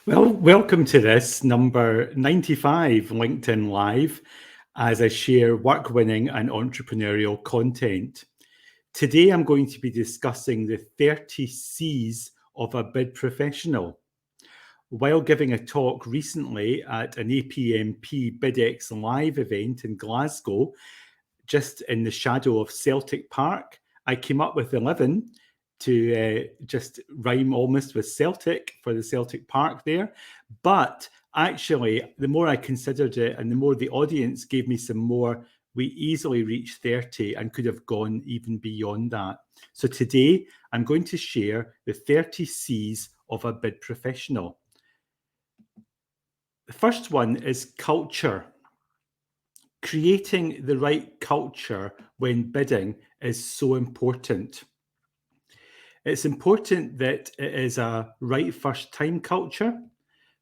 Well, welcome to this number 95 LinkedIn Live as I share work winning and entrepreneurial content. Today, I'm going to be discussing the 30 C's of a bid professional. While giving a talk recently at an APMP BidX Live event in Glasgow, just in the shadow of Celtic Park, I came up with 11 to just rhyme almost with Celtic for the Celtic Park there. But actually, the more I considered it and the more the audience gave me some more, we easily reached 30 and could have gone even beyond that. So today, I'm going to share the 30 C's of a bid professional. The first one is culture. Creating the right culture when bidding is so important. It's important that it is a right first time culture,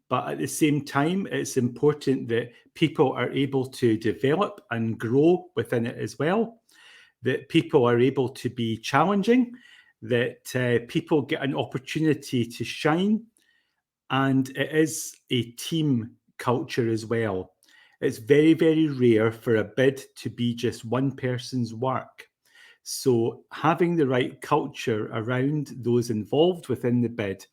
but at the same time, it's important that people are able to develop and grow within it as well, that people are able to be challenging, that people get an opportunity to shine, and it is a team culture as well. It's very, very rare for a bid to be just one person's work. So, having the right culture around those involved within the bid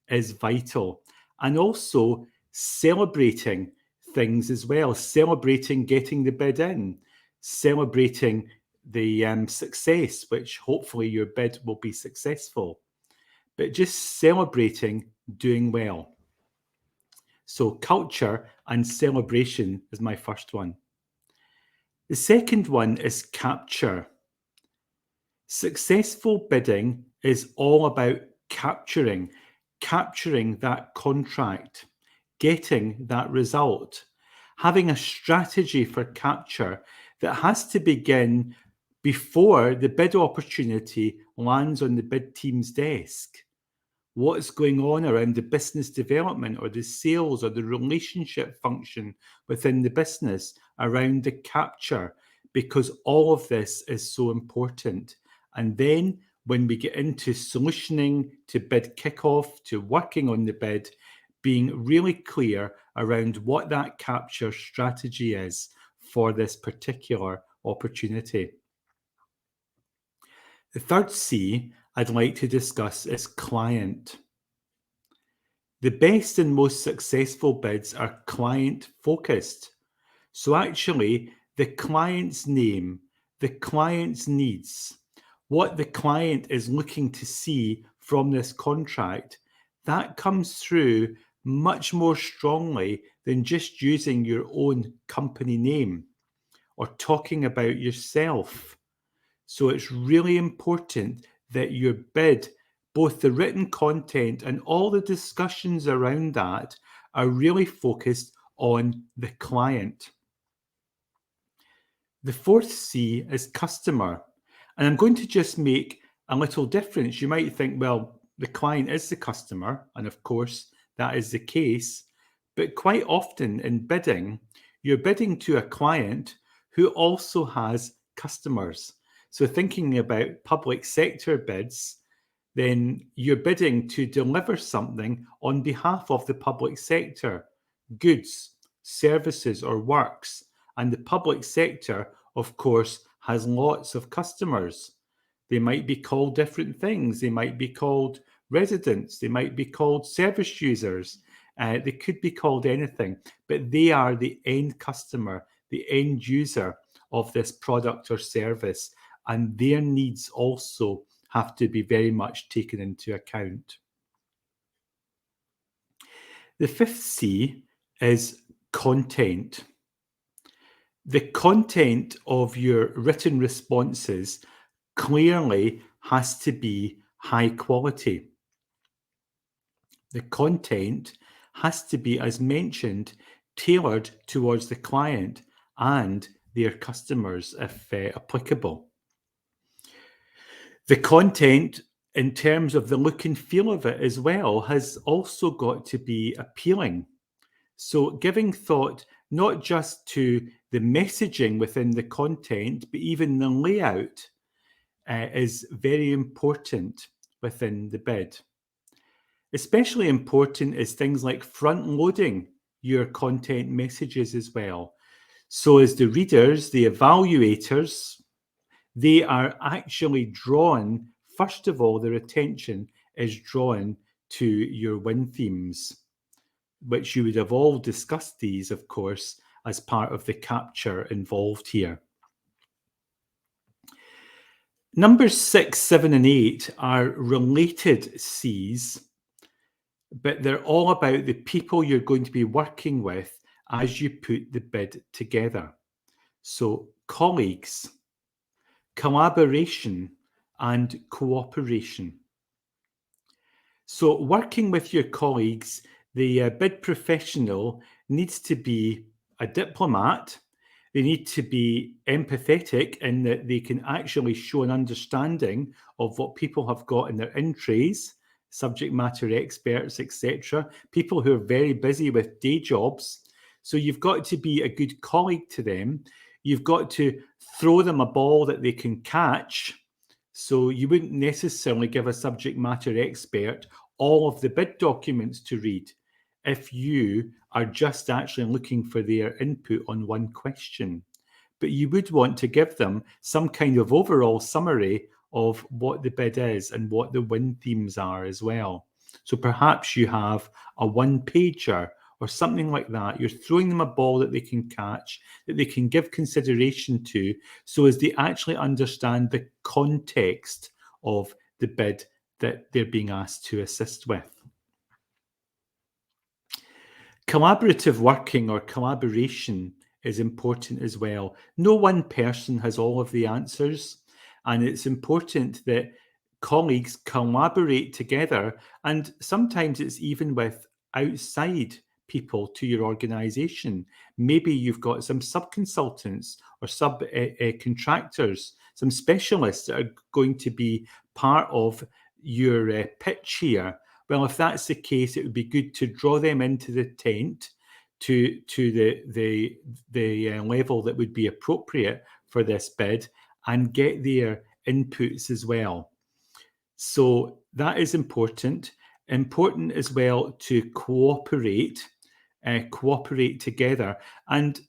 is vital. And also celebrating things as well, celebrating getting the bid in, celebrating the success, which hopefully your bid will be successful, but just celebrating doing well. So, culture and celebration is my first one. The second one is capture. Successful bidding is all about capturing that contract, getting that result, having a strategy for capture that has to begin before the bid opportunity lands on the bid team's desk. What's going on around the business development or the sales or the relationship function within the business around the capture, because all of this is so important. And then when we get into solutioning to bid kickoff to working on the bid, being really clear around what that capture strategy is for this particular opportunity. The third C I'd like to discuss is client. The best and most successful bids are client focused. So, actually, the client's name, the client's needs, what the client is looking to see from this contract, that comes through much more strongly than just using your own company name or talking about yourself. So, it's really important that your bid, both the written content and all the discussions around that, are really focused on the client. The fourth C is customer. And I'm going to just make a little difference. You might think, well, the client is the customer. And of course, that is the case. But quite often in bidding, you're bidding to a client who also has customers. So, thinking about public sector bids, then you're bidding to deliver something on behalf of the public sector, goods, services, or works. And the public sector, of course, has lots of customers. They might be called different things. They might be called residents. They might be called service users. They could be called anything, but they are the end customer, the end user of this product or service. And their needs also have to be very much taken into account. The fifth C is content. The content of your written responses clearly has to be high quality. The content has to be, as mentioned, tailored towards the client and their customers if applicable. The content, in terms of the look and feel of it as well, has also got to be appealing. So, giving thought not just to the messaging within the content, but even the layout is very important within the bid. Especially important is things like front loading your content messages as well. So as the readers, the evaluators, they are actually drawn, first of all, their attention is drawn to your win themes, which you would have all discussed these, of course, as part of the capture involved here. Numbers 6, 7, and 8 are related C's, but they're all about the people you're going to be working with as you put the bid together. So colleagues, collaboration, and cooperation. So working with your colleagues, the bid professional needs to be a diplomat. They need to be empathetic in that they can actually show an understanding of what people have got in their in trays, subject matter experts, etc. People who are very busy with day jobs. So you've got to be a good colleague to them. You've got to throw them a ball that they can catch. So you wouldn't necessarily give a subject matter expert all of the bid documents to read if you are just actually looking for their input on one question. But you would want to give them some kind of overall summary of what the bid is and what the win themes are as well. So perhaps you have a one-pager or something like that. You're throwing them a ball that they can catch, that they can give consideration to, so as they actually understand the context of the bid that they're being asked to assist with. Collaborative working or collaboration is important as well. No one person has all of the answers, and it's important that colleagues collaborate together, and sometimes it's even with outside people to your organization. Maybe you've got some sub-consultants or sub-contractors, some specialists that are going to be part of your pitch here. Well, if that's the case, it would be good to draw them into the tent to the level that would be appropriate for this bid and get their inputs as well. So that is important. Important as well to cooperate together. And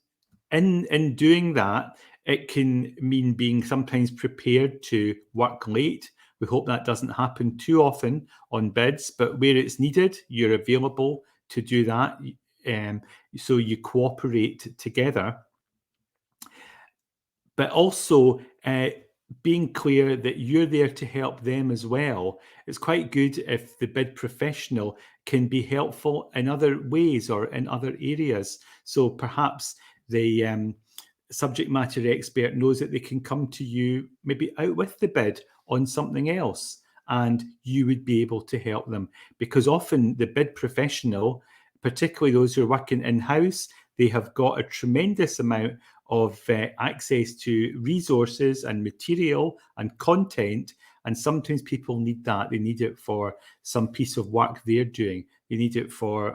in doing that, it can mean being sometimes prepared to work late. We hope that doesn't happen too often on bids, but where it's needed, you're available to do that. So you cooperate together. But also being clear that you're there to help them as well. It's quite good if the bid professional can be helpful in other ways or in other areas. So perhaps the subject matter expert knows that they can come to you maybe out with the bid on something else, and you would be able to help them, because often the bid professional, particularly those who are working in-house, they have got a tremendous amount of access to resources and material and content, and sometimes people need that. They need it for some piece of work they're doing. They need it for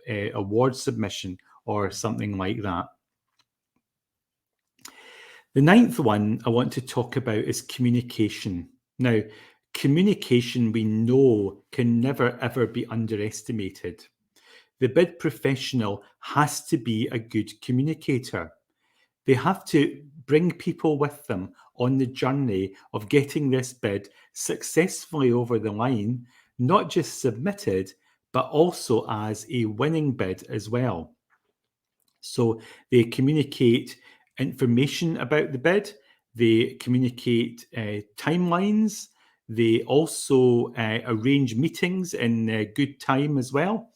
a award submission or something like that. The ninth one I want to talk about is communication. Now, communication, we know, can never ever be underestimated. The bid professional has to be a good communicator. They have to bring people with them on the journey of getting this bid successfully over the line, not just submitted, but also as a winning bid as well. So they communicate information about the bid, they communicate timelines, they also arrange meetings in good time as well.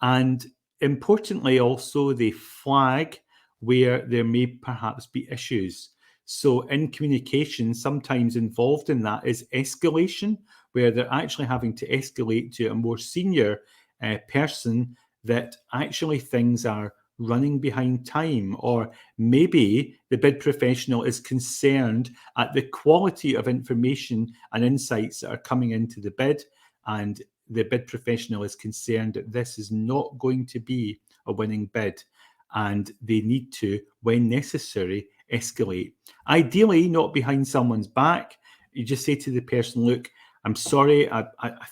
And importantly, also, they flag where there may perhaps be issues. So in communication, sometimes involved in that is escalation, where they're actually having to escalate to a more senior person that actually things are running behind time, or maybe the bid professional is concerned at the quality of information and insights that are coming into the bid, and the bid professional is concerned that this is not going to be a winning bid, and they need to, when necessary, escalate. Ideally, not behind someone's back. You just say to the person, look, I'm sorry, I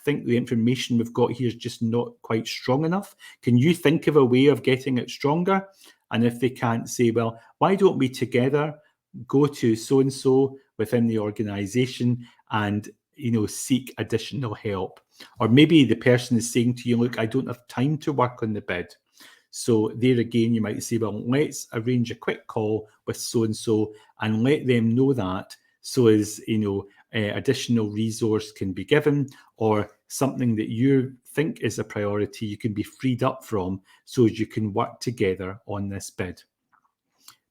think the information we've got here is just not quite strong enough. Can you think of a way of getting it stronger? And if they can't, say, well, why don't we together go to so-and-so within the organisation and seek additional help? Or maybe the person is saying to you, look, I don't have time to work on the bid. So there again, you might say, well, let's arrange a quick call with so-and-so and let them know that, so as additional resource can be given, or something that you think is a priority you can be freed up from, so as you can work together on this bid.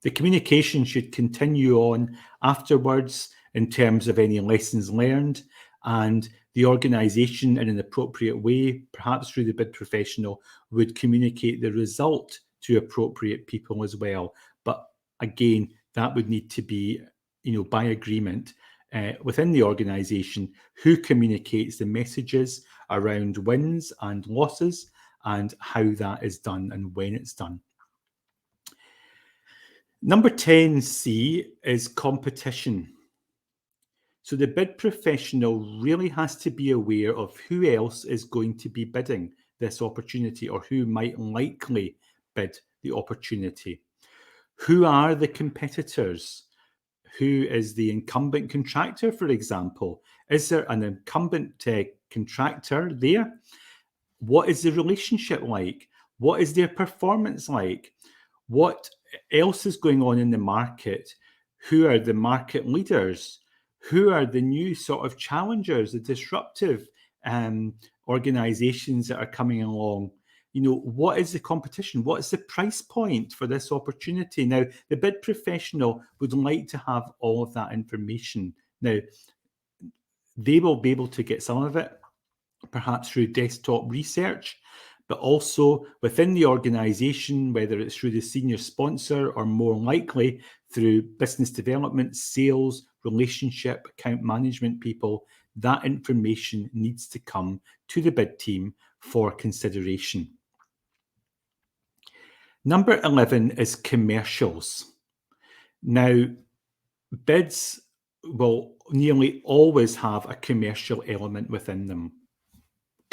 The communication should continue on afterwards in terms of any lessons learned, and the organisation in an appropriate way, perhaps through the bid professional, would communicate the result to appropriate people as well. But again, that would need to be, by agreement within the organisation, who communicates the messages around wins and losses and how that is done and when it's done. Number 10C is competition. So the bid professional really has to be aware of who else is going to be bidding this opportunity, or who might likely bid the opportunity. Who are the competitors? Who is the incumbent contractor, for example? Is there an incumbent contractor there? What is the relationship like? What is their performance like? What else is going on in the market? Who are the market leaders? Who are the new sort of challengers, the disruptive organizations that are coming along? What is the competition? What is the price point for this opportunity? Now, the bid professional would like to have all of that information. Now, they will be able to get some of it, perhaps through desktop research, but also within the organisation, whether it's through the senior sponsor or more likely through business development, sales, relationship, account management people, that information needs to come to the bid team for consideration. Number 11 is commercials. Now, bids will nearly always have a commercial element within them.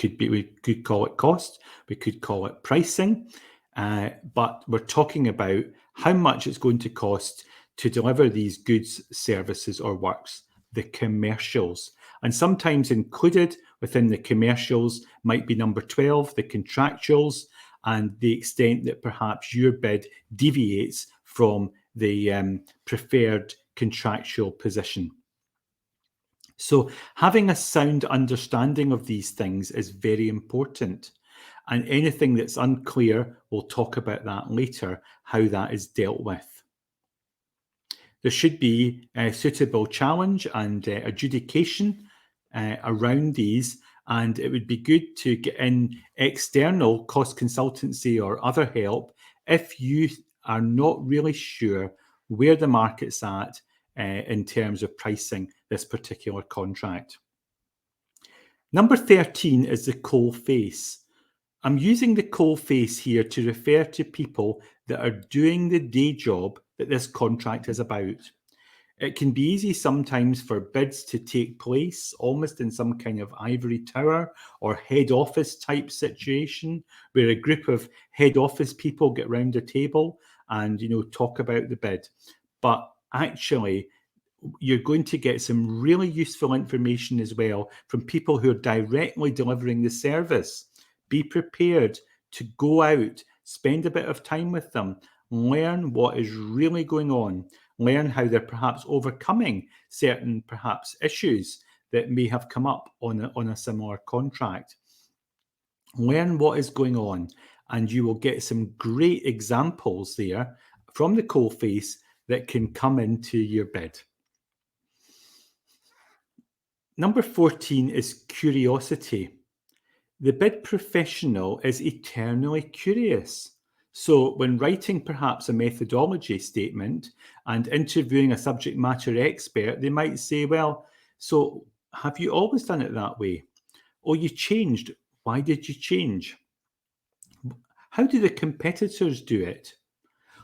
We could call it cost, we could call it pricing, but we're talking about how much it's going to cost to deliver these goods, services, or works, the commercials. And sometimes included within the commercials might be number 12, the contractuals, and the extent that perhaps your bid deviates from the preferred contractual position. So having a sound understanding of these things is very important. And anything that's unclear, we'll talk about that later, how that is dealt with. There should be a suitable challenge and adjudication around these, and it would be good to get in external cost consultancy or other help if you are not really sure where the market's at in terms of pricing this particular contract. Number 13 is the coal face. I'm using the coal face here to refer to people that are doing the day job that this contract is about. It can be easy sometimes for bids to take place almost in some kind of ivory tower or head office type situation, where a group of head office people get round a table and talk about the bid. But actually, you're going to get some really useful information as well from people who are directly delivering the service. Be prepared to go out, spend a bit of time with them, learn what is really going on, learn how they're perhaps overcoming certain perhaps issues that may have come up on a similar contract. Learn what is going on, and you will get some great examples there from the coalface that can come into your bid. Number 14 is curiosity. The bid professional is eternally curious. So when writing perhaps a methodology statement and interviewing a subject matter expert, they might say, well, so have you always done it that way? Or you changed. Why did you change? How do the competitors do it?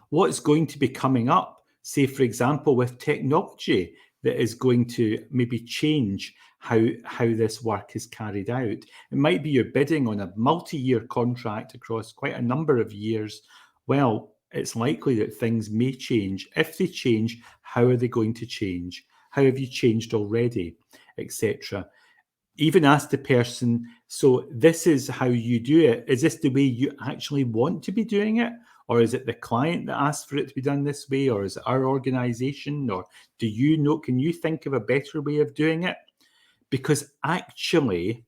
What's going to be coming up, say, for example, with technology that is going to maybe change how this work is carried out. It might be you're bidding on a multi-year contract across quite a number of years. Well, it's likely that things may change. If they change, how are they going to change? How have you changed already, etc.? Even ask the person, so this is how you do it. Is this the way you actually want to be doing it? Or is it the client that asked for it to be done this way? Or is it our organization? Or do you know, can you think of a better way of doing it? Because actually,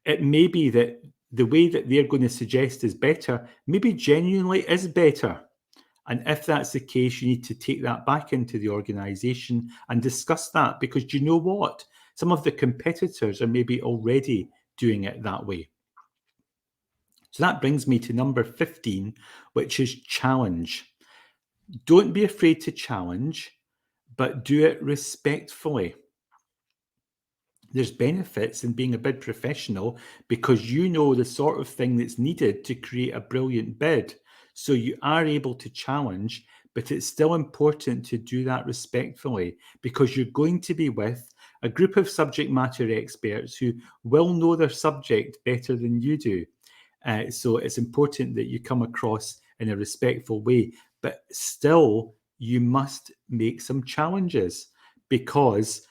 it may be that the way that they're going to suggest is better, maybe genuinely is better. And if that's the case, you need to take that back into the organization and discuss that, because do you know what? Some of the competitors are maybe already doing it that way. So that brings me to number 15, which is challenge. Don't be afraid to challenge, but do it respectfully. There's benefits in being a bid professional because you know the sort of thing that's needed to create a brilliant bid. So you are able to challenge, but it's still important to do that respectfully, because you're going to be with a group of subject matter experts who will know their subject better than you do. So it's important that you come across in a respectful way, but still you must make some challenges, because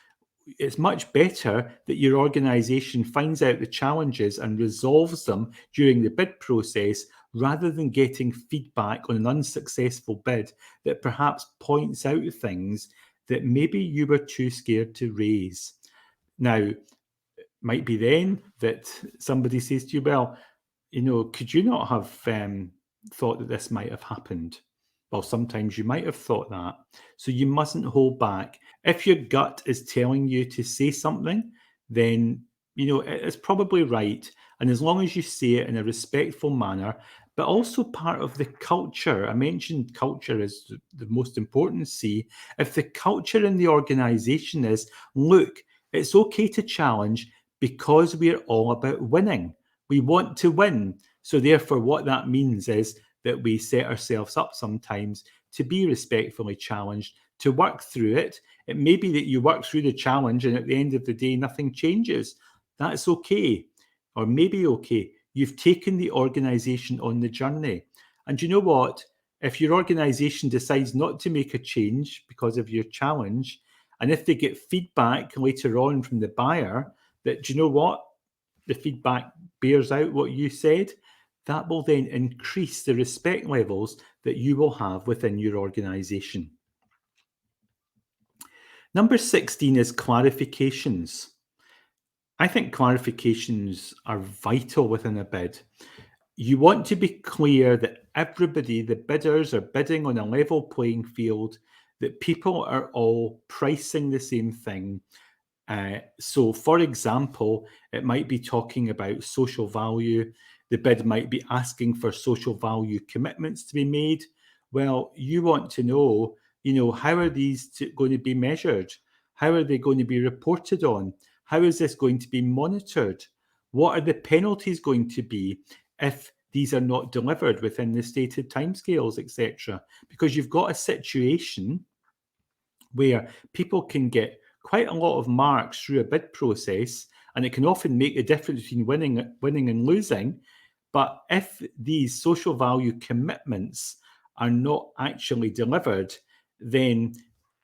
it's much better that your organization finds out the challenges and resolves them during the bid process, rather than getting feedback on an unsuccessful bid that perhaps points out things that maybe you were too scared to raise. Now, it might be then that somebody says to you, well, could you not have thought that this might have happened? Well, sometimes you might have thought that. So you mustn't hold back. If your gut is telling you to say something, then, it's probably right. And as long as you say it in a respectful manner, but also part of the culture. I mentioned culture is the most important C. If the culture in the organization is, look, it's okay to challenge because we're all about winning. We want to win. So therefore, what that means is that we set ourselves up sometimes to be respectfully challenged, to work through it. It may be that you work through the challenge and at the end of the day, nothing changes. That's okay, or maybe okay. You've taken the organization on the journey. And you know what? If your organization decides not to make a change because of your challenge, and if they get feedback later on from the buyer that, do you know what? The feedback bears out what you said, that will then increase the respect levels that you will have within your organization. Number 16 is clarifications. I think clarifications are vital within a bid. You want to be clear that everybody, the bidders, are bidding on a level playing field, that people are all pricing the same thing. So, for example, it might be talking about social value. The bid might be asking for social value commitments to be made. Well, you want to know, how are these going to be measured? How are they going to be reported on? How is this going to be monitored? What are the penalties going to be if these are not delivered within the stated timescales, etc.? Because you've got a situation where people can get quite a lot of marks through a bid process, and it can often make the difference between winning and losing. But if these social value commitments are not actually delivered, then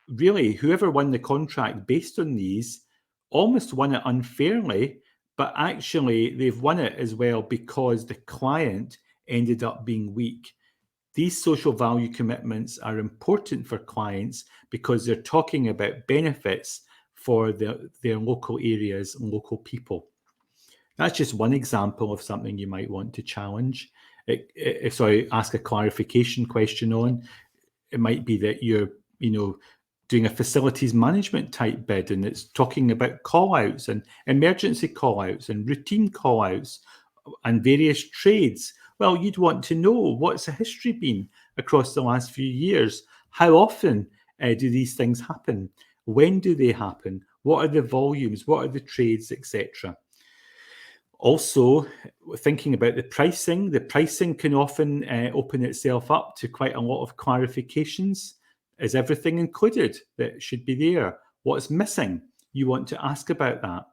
really whoever won the contract based on these almost won it unfairly, but actually they've won it as well because the client ended up being weak. These social value commitments are important for clients because they're talking about benefits for their local areas and local people. That's just one example of something you might want to challenge. Ask a clarification question on. It might be that you're, doing a facilities management type bid, and it's talking about call-outs and emergency call-outs and routine call-outs and various trades. Well, you'd want to know, what's the history been across the last few years? How often do these things happen? When do they happen? What are the volumes? What are the trades, etc.? Also, thinking about the pricing can often open itself up to quite a lot of clarifications. Is everything included that should be there? What's missing? you want to ask about that.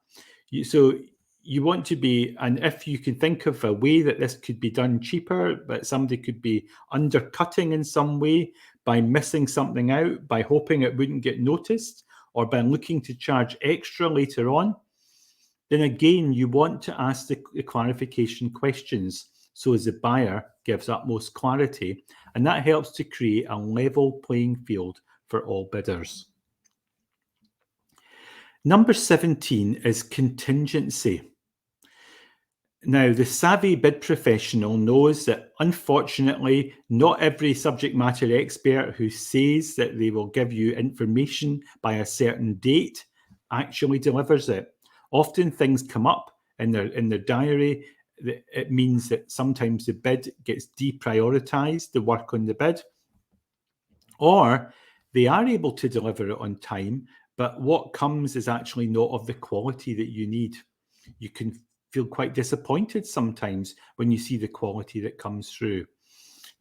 So you want to be, and if you can think of a way that this could be done cheaper, but somebody could be undercutting in some way by missing something out, by hoping it wouldn't get noticed, or by looking to charge extra later on, then again, you want to ask the clarification questions so as the buyer gives utmost clarity, and that helps to create a level playing field for all bidders. Number 17 is contingency. Now, the savvy bid professional knows that, unfortunately, not every subject matter expert who says that they will give you information by a certain date actually delivers it. Often things come up in their diary. It means that sometimes the bid gets deprioritized, the work on the bid, or they are able to deliver it on time, but what comes is actually not of the quality that you need. You can feel quite disappointed sometimes when you see the quality that comes through.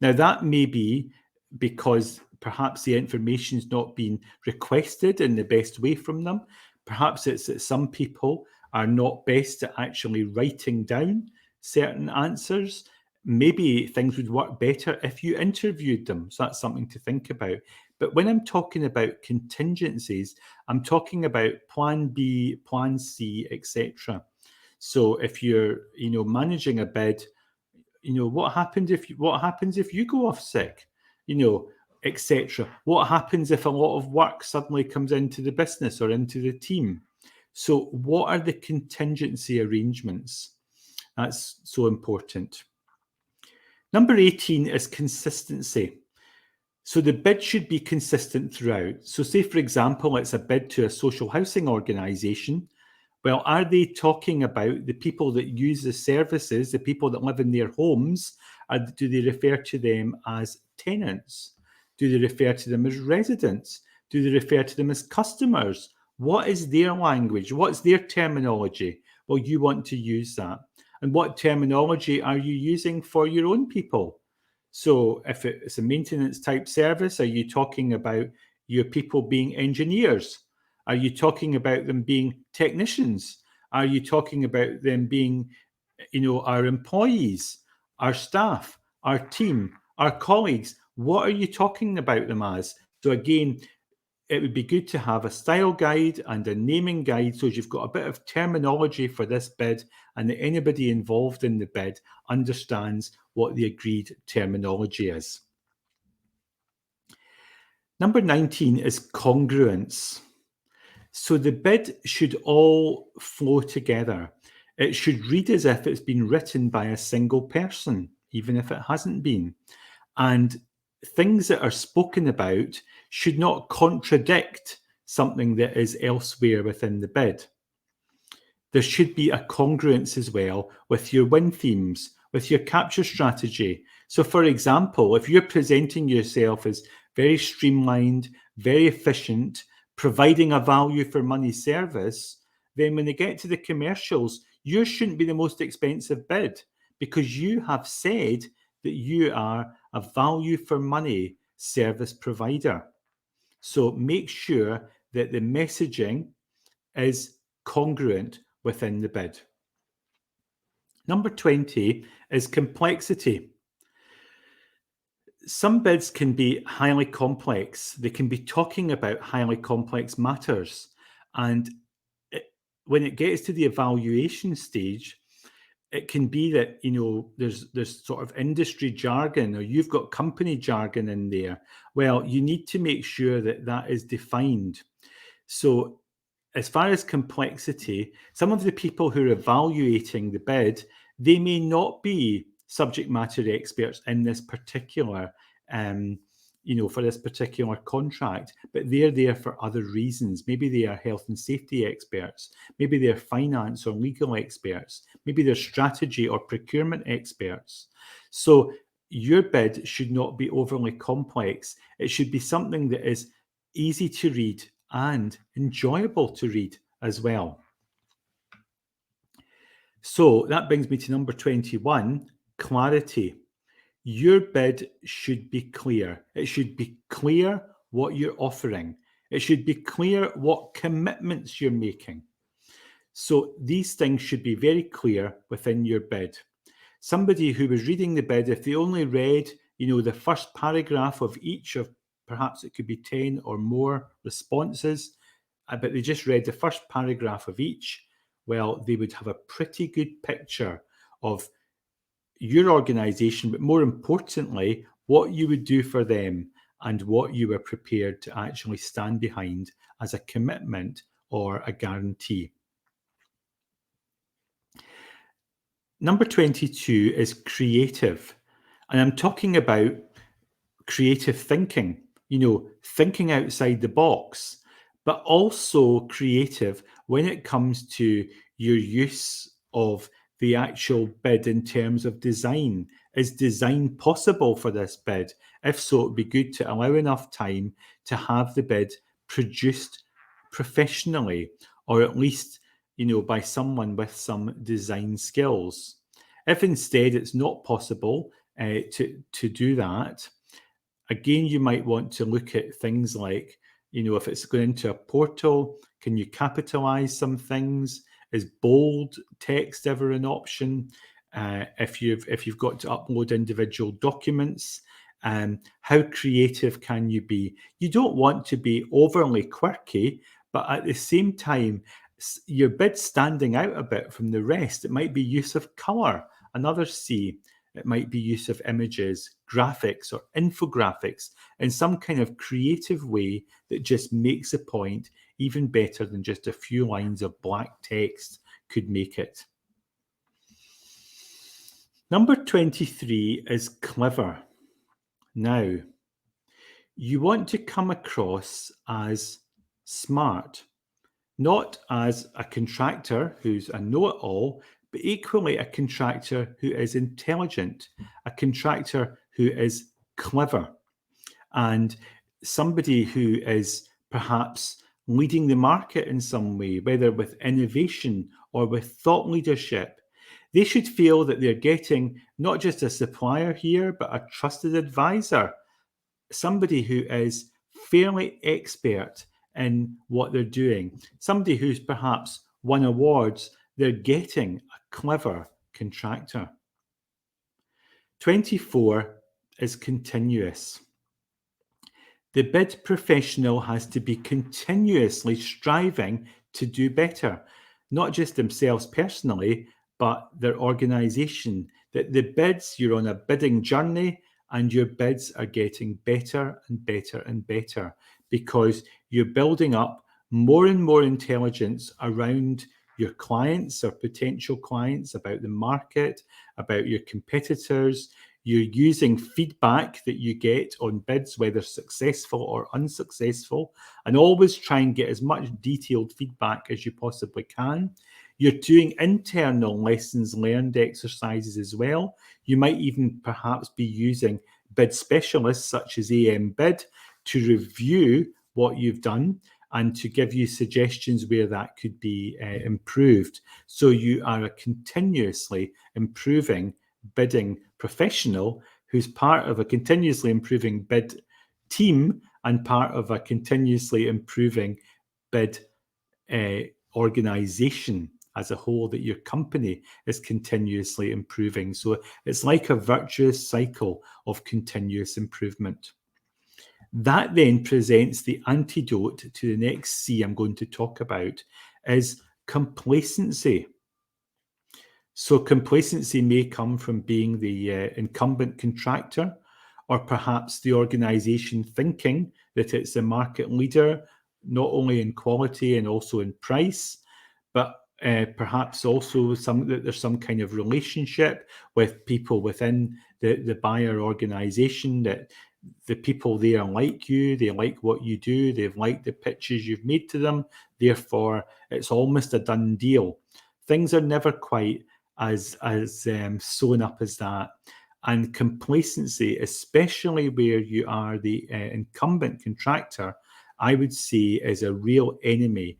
Now, that may be because perhaps the information's not been requested in the best way from them. Perhaps it's that some people are not best at actually writing down certain answers. Maybe things would work better if you interviewed them. So that's something to think about. But when I'm talking about contingencies, I'm talking about plan B, plan C, etc. So if you're, managing a bid, what happens if you go off sick, etc. What happens if a lot of work suddenly comes into the business or into the team? So what are the contingency arrangements? That's so important. Number 18 is consistency. So the bid should be consistent throughout. So say, for example, it's a bid to a social housing organisation. Well, are they talking about the people that use the services, the people that live in their homes? Do they refer to them as tenants? Do they refer to them as residents? Do they refer to them as customers? What is their language? What's their terminology? Well, you want to use that. And what terminology are you using for your own people? So if it's a maintenance type service, are you talking about your people being engineers? Are you talking about them being technicians? Are you talking about them being, our employees, our staff, our team, our colleagues? What are you talking about them as? So again, it would be good to have a style guide and a naming guide so you've got a bit of terminology for this bid and that anybody involved in the bid understands what the agreed terminology is. Number 19 is congruence. So the bid should all flow together. It should read as if it's been written by a single person, even if it hasn't been. And things that are spoken about should not contradict something that is elsewhere within the bid. There should be a congruence as well with your win themes, with your capture strategy. So for example, if you're presenting yourself as very streamlined, very efficient, providing a value for money service, then when they get to the commercials, yours shouldn't be the most expensive bid because you have said that you are a value for money service provider. So make sure that the messaging is congruent within the bid. Number 20 is complexity. Some bids can be highly complex. They can be talking about highly complex matters. And when it gets to the evaluation stage, it can be that, there's sort of industry jargon or you've got company jargon in there. Well, you need to make sure that that is defined. So as far as complexity, some of the people who are evaluating the bid, they may not be subject matter experts in this particular, for this particular contract, but they're there for other reasons. Maybe they are health and safety experts. Maybe they're finance or legal experts. Maybe they're strategy or procurement experts. So your bid should not be overly complex. It should be something that is easy to read and enjoyable to read as well. So that brings me to number 21, clarity. Your bid should be clear. It should be clear what you're offering. It should be clear what commitments you're making. So these things should be very clear within your bid. Somebody who was reading the bid, if they only read, the first paragraph of each of, perhaps it could be 10 or more responses, but they just read the first paragraph of each, well, they would have a pretty good picture of your organization, but more importantly, what you would do for them and what you were prepared to actually stand behind as a commitment or a guarantee. Number 22 is creative. And I'm talking about creative thinking, thinking outside the box, but also creative when it comes to your use of the actual bid in terms of design. Is design possible for this bid? If so, it'd be good to allow enough time to have the bid produced professionally, or at least, by someone with some design skills. If instead it's not possible to do that, again, you might want to look at things like, if it's going into a portal, can you capitalize some things? Is bold text ever an option? If you've got to upload individual documents, how creative can you be? You don't want to be overly quirky, but at the same time, your bid standing out a bit from the rest. It might be use of color, another C. It might be use of images, graphics, or infographics in some kind of creative way that just makes a point even better than just a few lines of black text could make it. Number 23 is clever. Now, you want to come across as smart, not as a contractor who's a know-it-all, but equally a contractor who is intelligent, a contractor who is clever, and somebody who is perhaps leading the market in some way, whether with innovation or with thought leadership. They should feel that they're getting not just a supplier here, but a trusted advisor, somebody who is fairly expert in what they're doing, somebody who's perhaps won awards. They're getting a clever contractor. 24 is continuous. The bid professional has to be continuously striving to do better, not just themselves personally, but their organization. That the bids, you're on a bidding journey, and your bids are getting better and better and better because you're building up more and more intelligence around your clients or potential clients, about the market, about your competitors. You're using feedback that you get on bids, whether successful or unsuccessful, and always try and get as much detailed feedback as you possibly can. You're doing internal lessons learned exercises as well. You might even perhaps be using bid specialists such as AM Bid to review what you've done and to give you suggestions where that could be improved. So you are a continuously improving bidding professional who's part of a continuously improving bid team and part of a continuously improving bid organization as a whole, that your company is continuously improving. So it's like a virtuous cycle of continuous improvement. That then presents the antidote to the next C I'm going to talk about, is complacency. So complacency may come from being the incumbent contractor, or perhaps the organization thinking that it's a market leader, not only in quality and also in price, but perhaps also that there's some kind of relationship with people within the buyer organization, that the people there like you, they like what you do, they've liked the pitches you've made to them, therefore it's almost a done deal. Things are never quite as sewn up as that. And complacency, especially where you are the incumbent contractor, I would say is a real enemy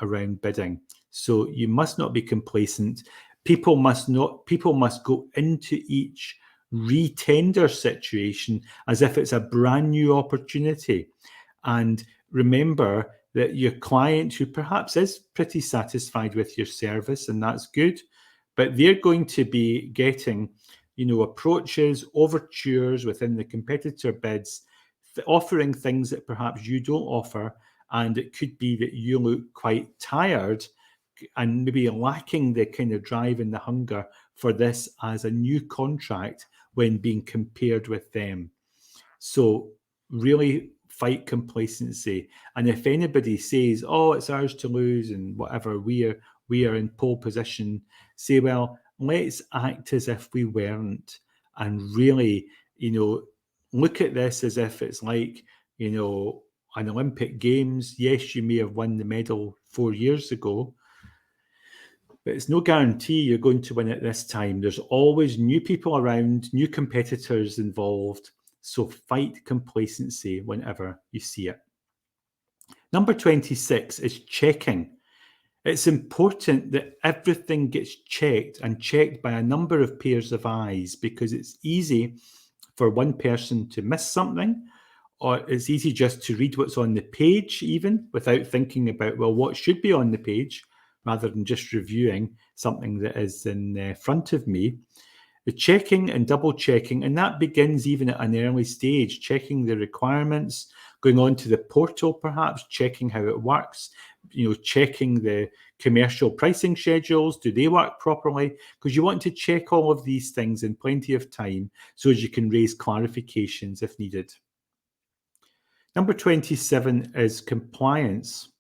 around bidding. So you must not be complacent. People must go into each re-tender situation as if it's a brand new opportunity. And remember that your client, who perhaps is pretty satisfied with your service, and that's good, but they're going to be getting, approaches, overtures within the competitor bids, offering things that perhaps you don't offer, and it could be that you look quite tired and maybe lacking the kind of drive and the hunger for this as a new contract when being compared with them. So really fight complacency. And if anybody says, "Oh, it's ours to lose," and whatever, we are in pole position, say, "Well, let's act as if we weren't," and really, look at this as if it's like, an Olympic Games. Yes, you may have won the medal 4 years ago, but it's no guarantee you're going to win it this time. There's always new people around, new competitors involved. So fight complacency whenever you see it. Number 26 is checking. It's important that everything gets checked and checked by a number of pairs of eyes, because it's easy for one person to miss something, or it's easy just to read what's on the page even without thinking about, well, what should be on the page, rather than just reviewing something that is in front of me. The checking and double checking, and that begins even at an early stage, checking the requirements, going on to the portal perhaps, checking how it works, checking the commercial pricing schedules, do they work properly? Because you want to check all of these things in plenty of time so as you can raise clarifications if needed. Number 27 is compliance.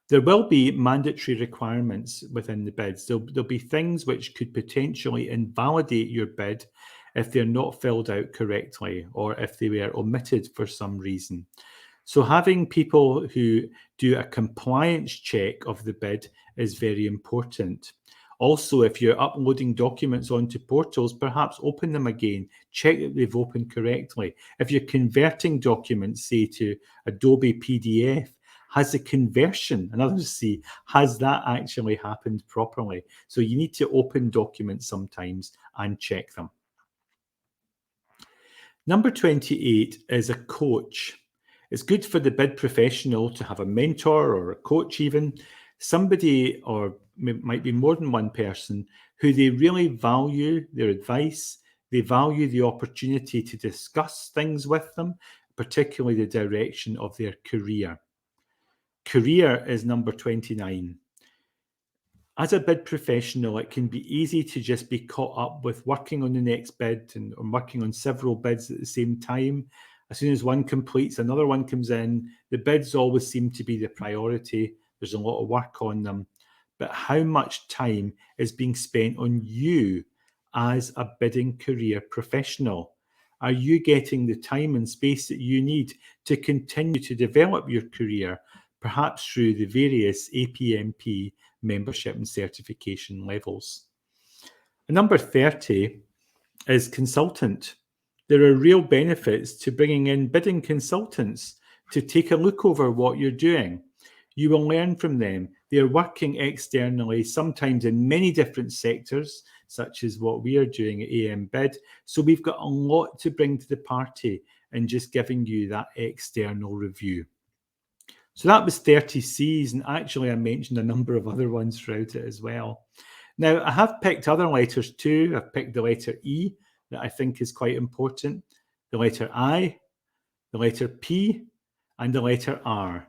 There will be mandatory requirements within the bids. There'll be things which could potentially invalidate your bid if they're not filled out correctly, or if they were omitted for some reason. So having people who do a compliance check of the bid is very important. Also, if you're uploading documents onto portals, perhaps open them again, check that they've opened correctly. If you're converting documents, say to Adobe PDF, has the conversion, and others see, has that actually happened properly? So you need to open documents sometimes and check them. Number 28 is a coach. It's good for the bid professional to have a mentor or a coach even, somebody, or might be more than one person, who they really value their advice. They value the opportunity to discuss things with them, particularly the direction of their career. Career is number 29. As a bid professional, it can be easy to just be caught up with working on the next bid and working on several bids at the same time. As soon as one completes, another one comes in. The bids always seem to be the priority. There's a lot of work on them. But how much time is being spent on you as a bidding career professional? Are you getting the time and space that you need to continue to develop your career, perhaps through the various APMP membership and certification levels? And number 30 is consultant. There are real benefits to bringing in bidding consultants to take a look over what you're doing. You will learn from them. They're working externally, sometimes in many different sectors, such as what we are doing at AM Bid. So we've got a lot to bring to the party in just giving you that external review. So that was 30 C's, and actually I mentioned a number of other ones throughout it as well. Now, I have picked other letters too. I've picked the letter E that I think is quite important, the letter I, the letter P, and the letter R.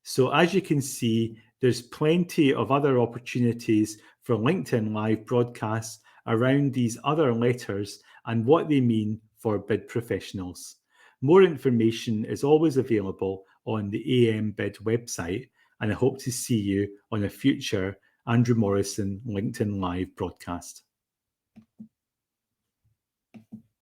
So as you can see, there's plenty of other opportunities for LinkedIn Live broadcasts around these other letters and what they mean for bid professionals. More information is always available on the AM Bid website, and I hope to see you on a future Andrew Morrison LinkedIn Live broadcast.